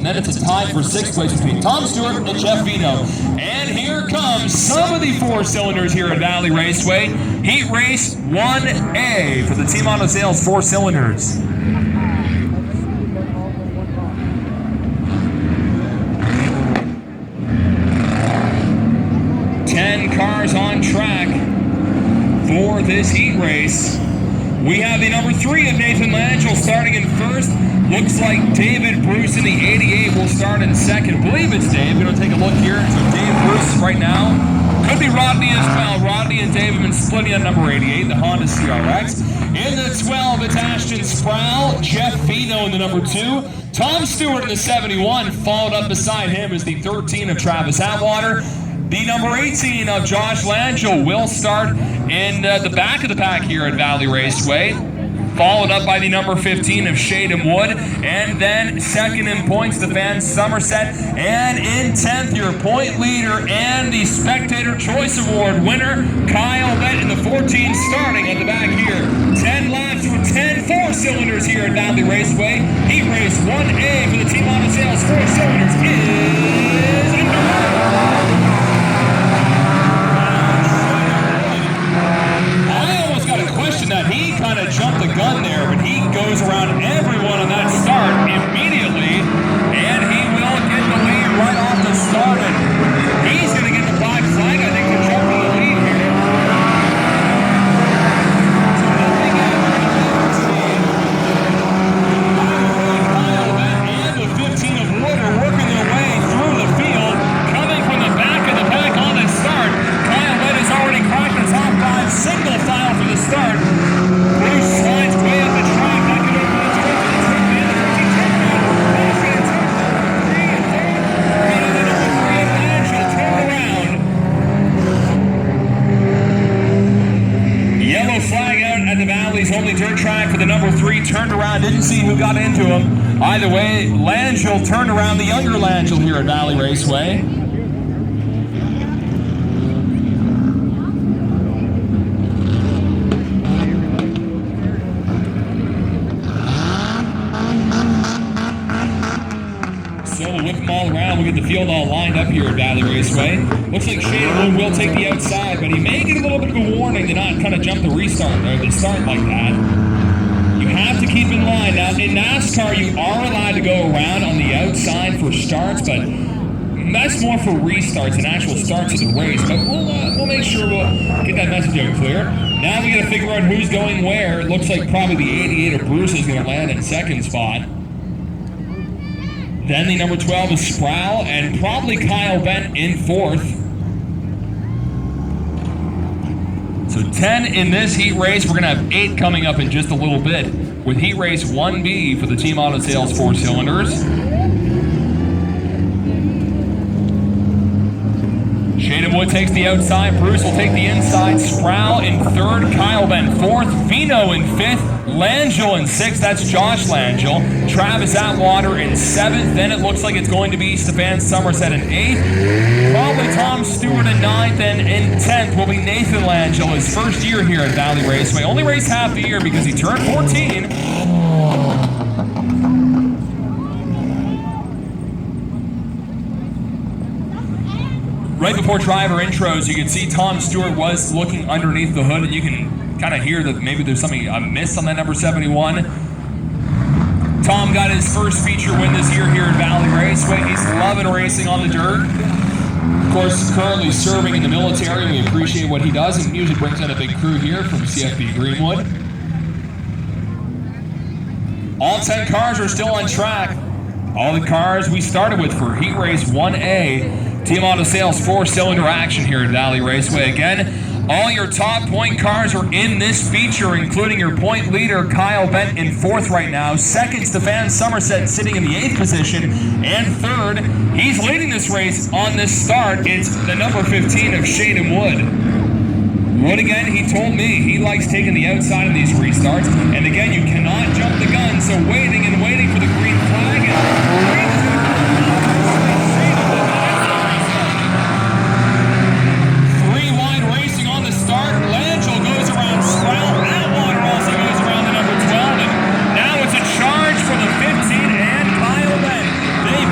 And then it's a tie for 6th place between Tom Stewart and Jeff Vino. And here comes some of the 4-cylinders here at Valley Raceway. Heat Race 1A for the Team Auto Sales 4-cylinders. Cars on track for this heat race. We have the number 3 of Nathan Langell starting in first. Looks like David Bruce in the 88 will start in second. I believe it's Dave. We're going to take a look here. So Dave Bruce right now. Could be Rodney as well. Rodney and Dave have been splitting on number 88, the Honda CRX. In the 12, it's Ashton Sproul. Jeff Vino in the number 2. Tom Stewart in the 71. Followed up beside him is the 13 of Travis Atwater. The number 18 of Josh Langell will start in the back of the pack here at Valley Raceway, followed up by the number 15 of Shaden Wood, and then second in points, the Van Somerset, and in 10th, your point leader and the Spectator Choice Award winner, Kyle Bett in the 14, starting at the back here. 10 laps for 10 4-cylinders here at Valley Raceway. Heat Race 1A for the Team Auto Sales 4-cylinders is underway. That he kind of jumped the gun there, but he goes around everyone on that start immediately, and he will get the lead right off the start, and he's going to get the black flag, I think, for jumping the lead here. Kyle Bett and the 15 of Wood are working their way through the field, coming from the back of the pack on the start. Kyle Bett has already cracked the top 5 single file for the start. Bruce slides way up the track. That could open the door to the trip. And the 15 turnaround. And the number 3 of Langell turned around. Yellow flag out at the Valley's only dirt track for the number 3. Turned around. Didn't see who got into him. Either way, Langell turned around. The younger Langell here at Valley Raceway. All around, we'll get the field all lined up here at Valley Raceway. Looks like Shaden will take the outside, but he may get a little bit of a warning to not kind of jump the restart or the start like that. You have to keep in line. Now, in NASCAR, you are allowed to go around on the outside for starts, but that's more for restarts and actual starts of the race. But we'll make sure we'll get that message out clear. Now we got to figure out who's going where. It looks like probably the 88 of Bruce is going to land in second spot. Then the number 12 is Sproul, and probably Kyle Bett in 4th. So 10 in this heat race. We're going to have 8 coming up in just a little bit with heat race 1B for the Team Auto Sales 4-cylinders. Shaden Wood takes the outside. Bruce will take the inside. Sproul in 3rd. Kyle Bett in 4th. Vino in 5th. Langell in 6th, that's Josh Langell. Travis Atwater in 7th. Then it looks like it's going to be Stefan Somerset in 8th. Probably Tom Stewart in 9th, and in 10th will be Nathan Langell, his first year here at Valley Raceway. Only raced half the year because he turned 14. Right before driver intros, you can see Tom Stewart was looking underneath the hood, and you can kind of hear that maybe there's something amiss on that number 71. Tom got his first feature win this year here at Valley Raceway. He's loving racing on the dirt. Of course, currently serving in the military. We appreciate what he does, and usually brings in a big crew here from CFB Greenwood. All 10 cars are still on track. All the cars we started with for Heat Race 1A. Team Auto Sales 4-cylinder action here at Valley Raceway. Again, all your top point cars are in this feature, including your point leader, Kyle Bett, in 4th right now. 2nd, Stefan Somerset sitting in the 8th position. And 3rd, he's leading this race on this start. It's the number 15 of Shaden Wood. Wood, again, he told me he likes taking the outside of these restarts. And again, you cannot jump the gun, so waiting and waiting for the green flag. They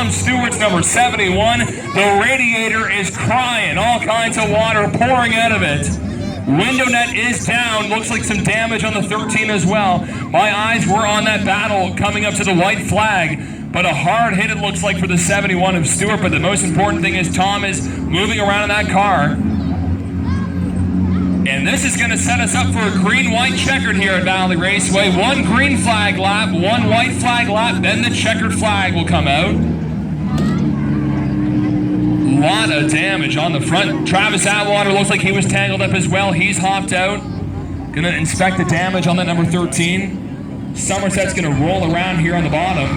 Tom Stewart's number 71. The radiator is crying. All kinds of water pouring out of it. Window net is down. Looks like some damage on the 13 as well. My eyes were on that battle coming up to the white flag. But a hard hit it looks like for the 71 of Stewart. But the most important thing is Tom is moving around in that car. And this is going to set us up for a green-white checkered here at Valley Raceway. One green flag lap, one white flag lap, then the checkered flag will come out. Lot of damage on the front. Travis Atwater looks like he was tangled up as well. He's hopped out. Going to inspect the damage on that number 13. Somerset's going to roll around here on the bottom.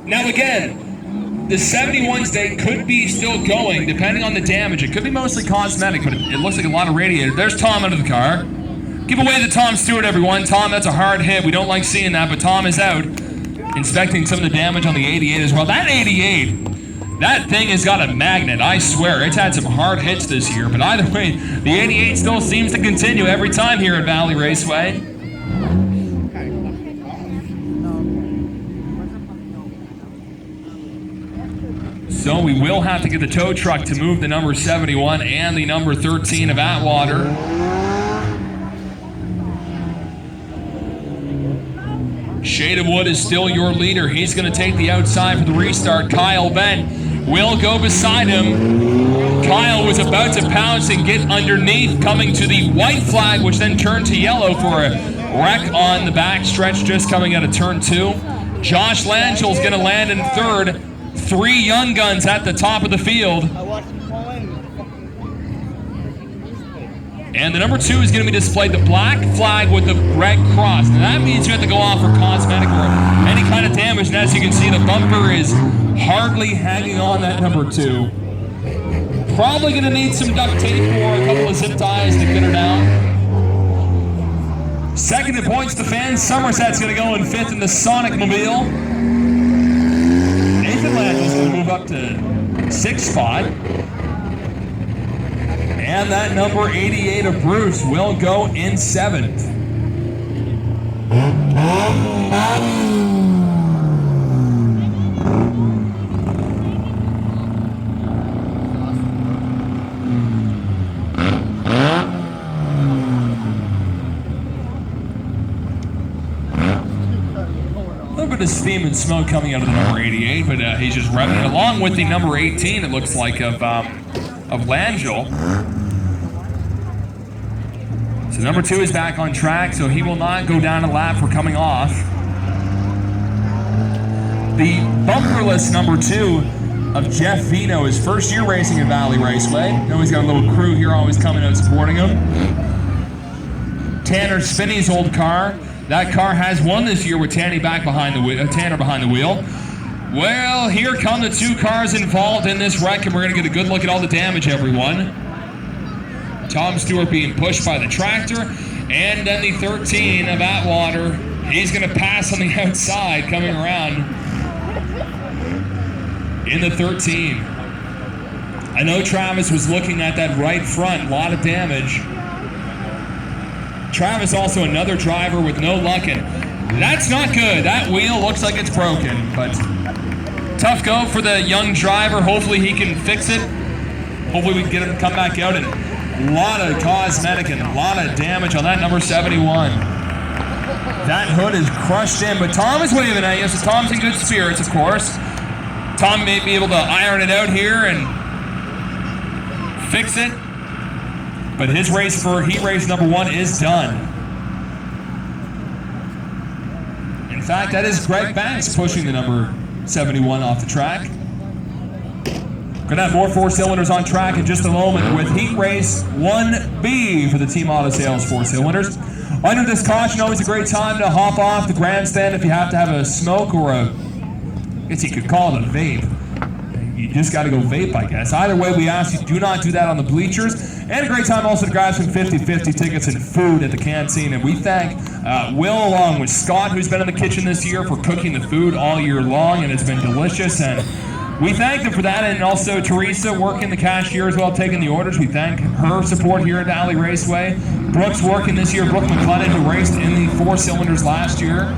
Now again, the 71's day could be still going, depending on the damage. It could be mostly cosmetic, but it looks like a lot of radiator. There's Tom under the car. Give away to Tom Stewart, everyone. Tom, that's a hard hit. We don't like seeing that, but Tom is out. Inspecting some of the damage on the 88 as well. That 88, that thing has got a magnet, I swear. It's had some hard hits this year, but either way, the 88 still seems to continue every time here at Valley Raceway. So we will have to get the tow truck to move the number 71 and the number 13 of Atwater. Shade of Wood is still your leader. He's going to take the outside for the restart. Kyle Bent will go beside him. Kyle was about to pounce and get underneath, coming to the white flag, which then turned to yellow for a wreck on the back stretch just coming out of turn 2. Josh Langel's going to land in third. 3 young guns at the top of the field. And the number 2 is going to be displayed, the black flag with the red cross. Now that means you have to go off for cosmetic or any kind of damage. And as you can see, the bumper is hardly hanging on that number 2. Probably going to need some duct tape or a couple of zip ties to get her down. Second in points to fans. Somerset's going to go in 5th in the Sonic Mobile. Langel's going to move up to 6th spot. And that number 88 of Bruce will go in 7th. Of steam and smoke coming out of the number 88, but he's just revving it along with the number 18, it looks like, of Langell. So number 2 is back on track, so he will not go down a lap for coming off. The bumperless number 2 of Jeff Vino, his first year racing at Valley Raceway. You know he's got a little crew here always coming out supporting him. Tanner Spinney's old car. That car has won this year with Tanner behind the wheel. Well, here come the 2 cars involved in this wreck, and we're going to get a good look at all the damage, everyone. Tom Stewart being pushed by the tractor, and then the 13 of Atwater. He's going to pass on the outside coming around in the 13. I know Travis was looking at that right front, a lot of damage. Travis also another driver with no luck, and that's not good. That wheel looks like it's broken, but tough go for the young driver. Hopefully he can fix it. Hopefully we can get him to come back out, and a lot of cosmetic and a lot of damage on that number 71. That hood is crushed in, but Tom is waving at you, so Tom's in good spirits, of course. Tom may be able to iron it out here and fix it. But his race for heat race number 1 is done. In fact, that is Greg Banks pushing the number 71 off the track. Gonna have more 4-cylinders on track in just a moment with heat race 1B for the Team Auto Sales 4-cylinders. Under this caution, always a great time to hop off the grandstand if you have to have a smoke or I guess you could call it a vape. You just got to go vape, I guess. Either way, we ask you do not do that on the bleachers. And a great time also to grab some 50-50 tickets and food at the canteen. And we thank Will along with Scott, who's been in the kitchen this year, for cooking the food all year long, and it's been delicious. And we thank them for that, and also Teresa working the cashier as well, taking the orders. We thank her support here at Valley Raceway. Brooks working this year, Brooke McLennan, who raced in the 4-cylinders last year.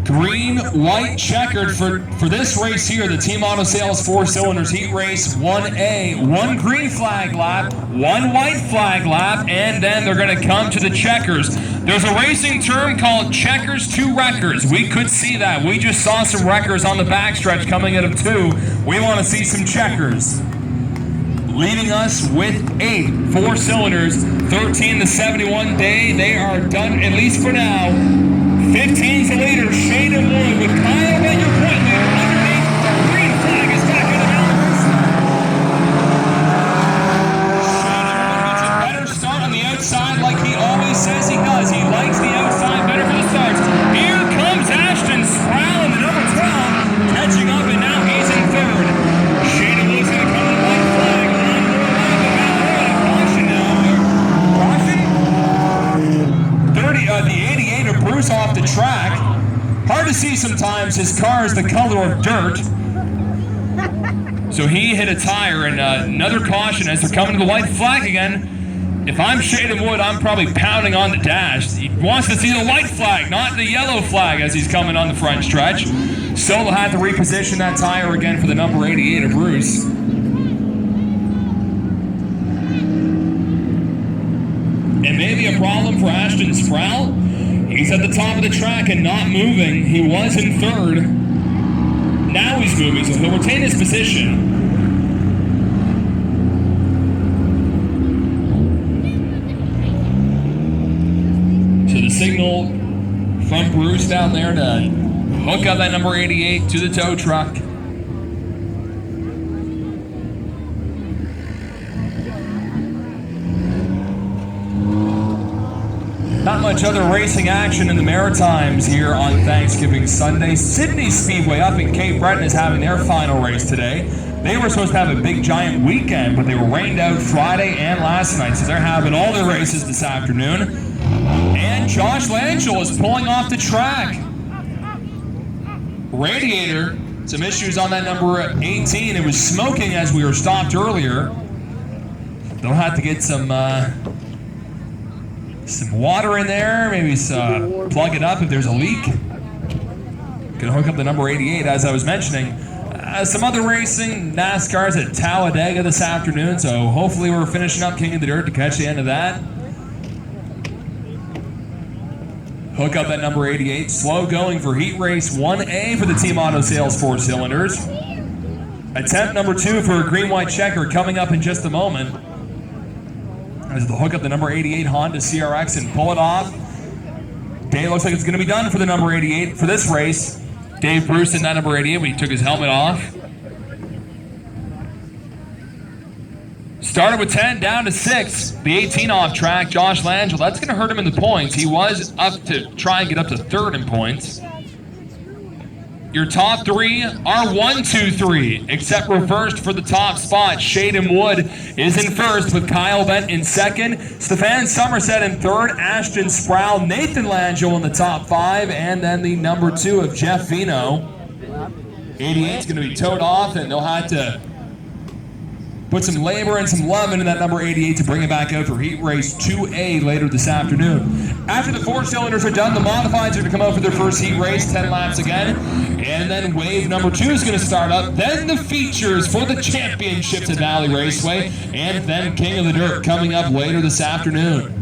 Green, white, checkered for this race here, the Team Auto Sales 4 Cylinders Heat Race 1A. 1 green flag lap, 1 white flag lap, and then they're going to come to the checkers. There's a racing term called checkers to wreckers. We could see that. We just saw some wreckers on the backstretch coming out of 2. We want to see some checkers. Leaving us with 8 4 cylinders, 13 to 71 day. They are done, at least for now. 15 to leader, Shade and Wood with Kyle at your point leader underneath. Green flag is back in the balance. Shade and Wood gets a better start on the outside like he always says he does. He likes the outside better for the starts. Here comes Ashton Sproul in the number 12, catching up, and now he's in 3rd. Shade and Wood's going to come to the white flag. One more lap of Valley. Caution now. Caution. 30, the 88 of Bruce off the track. Hard to see sometimes. His car is the color of dirt. So he hit a tire, and another caution as they're coming to the white flag again. If I'm Shade and Wood, I'm probably pounding on the dash. He wants to see the white flag, not the yellow flag as he's coming on the front stretch. So they'll have to reposition that tire again for the number 88 of Bruce. And maybe a problem for Ashton Sproul. He's at the top of the track and not moving. He was in 3rd. Now he's moving, so he'll retain his position. So the signal from Bruce down there to hook up that number 88 to the tow truck. Not much other racing action in the Maritimes here on Thanksgiving Sunday. Sydney Speedway up in Cape Breton is having their final race today. They were supposed to have a big giant weekend, but they were rained out Friday and last night, so they're having all their races this afternoon. And Josh Langell is pulling off the track. Radiator, some issues on that number 18. It was smoking as we were stopped earlier. They'll have to get some water in there, maybe plug it up if there's a leak. Gonna hook up the number 88, as I was mentioning. Some other racing, NASCAR's at Talladega this afternoon, so hopefully we're finishing up King of the Dirt to catch the end of that. Hook up that number 88. Slow going for Heat Race 1A for the Team Auto Sales 4 Cylinders. Attempt number 2 for a green-white checker coming up in just a moment. As they'll hook up the number 88 Honda CRX and pull it off. Day looks like it's going to be done for the number 88 for this race. Dave Bruce in that number 88 when he took his helmet off. Started with 10, down to 6. The 18 off track, Josh Langell. That's going to hurt him in the points. He was up to try and get up to 3rd in points. Your top 3 are 1, 2, 3, except reversed for the top spot. Shade and Wood is in 1st with Kyle Bent in 2nd. Stefan Somerset in 3rd. Ashton Sproul, Nathan Langell in the top 5. And then the number 2 of Jeff Vino. 88 is going to be towed off, and they'll have to put some labor and some love into that number 88 to bring it back out for Heat Race 2A later this afternoon. After the 4 cylinders are done, the modifieds are going to come out for their first heat race, 10 laps again. And then wave number 2 is going to start up. Then the features for the championships at Valley Raceway. And then King of the Dirt coming up later this afternoon.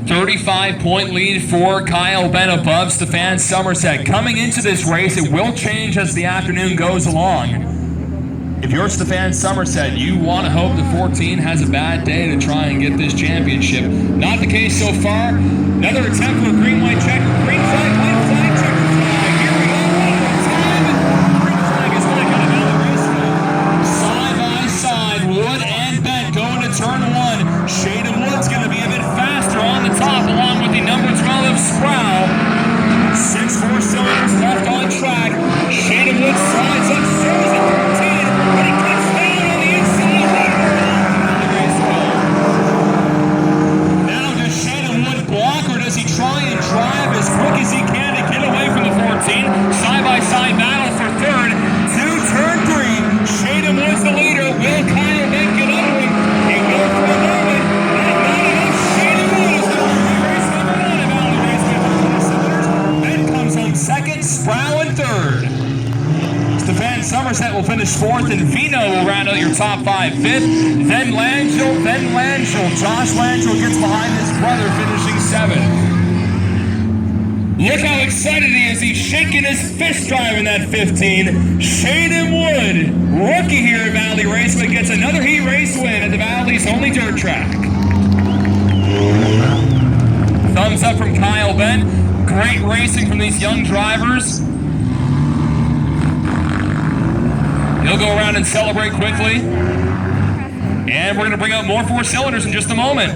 35-point lead for Kyle Bent above Stefan Somerset. Coming into this race, it will change as the afternoon goes along. If you're Stefan Somerset, you want to hope the 14 has a bad day to try and get this championship. Not the case so far. Another attempt for a green-white checker. Green flag, white flag, checkered flag. Here we go, one more time. Green flag is back on the Valley Raceway. Side by side, Wood and Bent going to turn 1. Shade of Wood's going to be a bit faster on the top, along with the number 12 of Sproul. 6 4 cylinders left on track. Shade of Wood slides up, throws at 13, but he cuts down on the inside. Now does Shade of Wood block, or does he try and drive as quick as he can will finish 4th, and Vino will round out your top 5 5th. Then Langell. Josh Langell gets behind his brother, finishing 7th. Look how excited he is. He's shaking his fist driving that 15. Shaden Wood, rookie here at Valley Raceway, gets another heat race win at the Valley's only dirt track. Thumbs up from Kyle Bent. Great racing from these young drivers. He'll go around and celebrate quickly. And we're going to bring out more 4-cylinders in just a moment.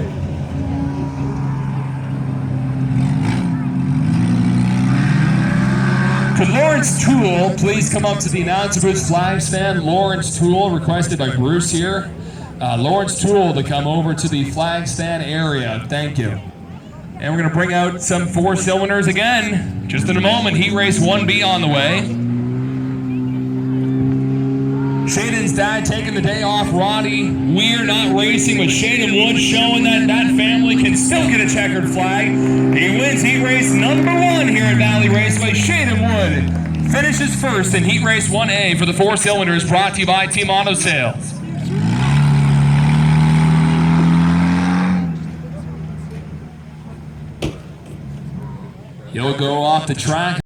Could Lawrence Toole please come up to the announcer booth? Flag stand. Lawrence Toole, requested by Bruce here. Lawrence Toole to come over to the flag stand area. Thank you. And we're going to bring out some 4-cylinders again. Just in a moment. Heat race 1B on the way. Shaden's dad taking the day off. Roddy Weir not racing, but Shaden Wood showing that family can still get a checkered flag. He wins heat race number 1 here at Valley Raceway. Shaden Wood finishes first in heat race 1A for the 4-cylinders, brought to you by Team Auto Sales. He'll go off the track.